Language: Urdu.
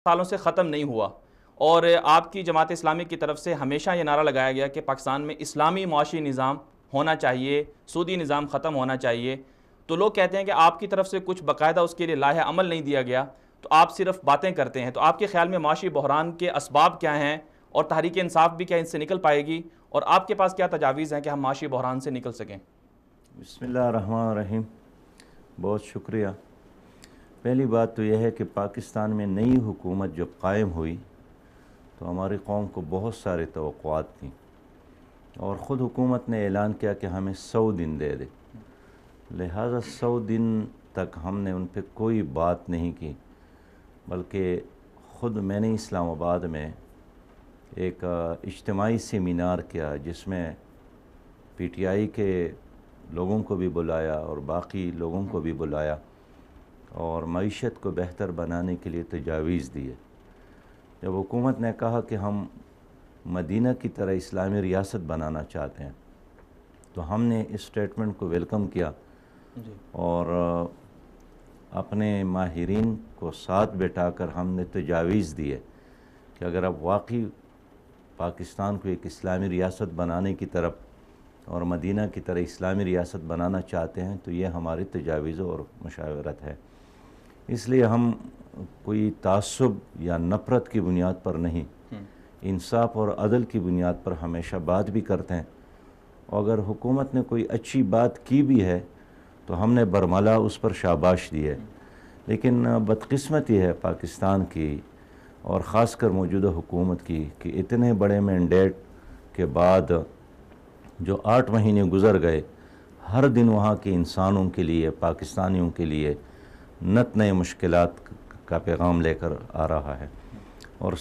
سالوں سے ختم نہیں ہوا، اور آپ کی جماعت اسلامی کی طرف سے ہمیشہ یہ نعرہ لگایا گیا کہ پاکستان میں اسلامی معاشی نظام ہونا چاہیے، سودی نظام ختم ہونا چاہیے۔ تو لوگ کہتے ہیں کہ آپ کی طرف سے کچھ باقاعدہ اس کے لیے لائحہ عمل نہیں دیا گیا، تو آپ صرف باتیں کرتے ہیں۔ تو آپ کے خیال میں معاشی بحران کے اسباب کیا ہیں، اور تحریک انصاف بھی کیا ان سے نکل پائے گی، اور آپ کے پاس کیا تجاویز ہیں کہ ہم معاشی بحران سے نکل سکیں؟ بسم اللہ الرحمن الرحیم، بہت شکریہ۔ پہلی بات تو یہ ہے کہ پاکستان میں نئی حکومت جب قائم ہوئی تو ہماری قوم کو بہت سارے توقعات تھیں، اور خود حکومت نے اعلان کیا کہ ہمیں 100 دن دے دے، لہٰذا 100 دن تک ہم نے ان پہ کوئی بات نہیں کی، بلکہ خود میں نے اسلام آباد میں ایک اجتماعی سیمینار کیا جس میں پی ٹی آئی کے لوگوں کو بھی بلایا اور باقی لوگوں کو بھی بلایا، اور معیشت کو بہتر بنانے کے لیے تجاویز دیے۔ جب حکومت نے کہا کہ ہم مدینہ کی طرح اسلامی ریاست بنانا چاہتے ہیں تو ہم نے اس سٹیٹمنٹ کو ویلکم کیا، اور اپنے ماہرین کو ساتھ بٹھا کر ہم نے تجاویز دیے کہ اگر اب واقعی پاکستان کو ایک اسلامی ریاست بنانے کی طرف اور مدینہ کی طرح اسلامی ریاست بنانا چاہتے ہیں تو یہ ہماری تجاویز اور مشاورت ہے۔ اس لیے ہم کوئی تعصب یا نفرت کی بنیاد پر نہیں، انصاف اور عدل کی بنیاد پر ہمیشہ بات بھی کرتے ہیں، اور اگر حکومت نے کوئی اچھی بات کی بھی ہے تو ہم نے برملا اس پر شاباش دی ہے۔ لیکن بدقسمتی ہے پاکستان کی اور خاص کر موجودہ حکومت کی کہ اتنے بڑے مینڈیٹ کے بعد جو 8 مہینے گزر گئے، ہر دن وہاں کے انسانوں کے لیے، پاکستانیوں کے لیے نت نئے مشکلات کا پیغام لے کر آ رہا ہے، اور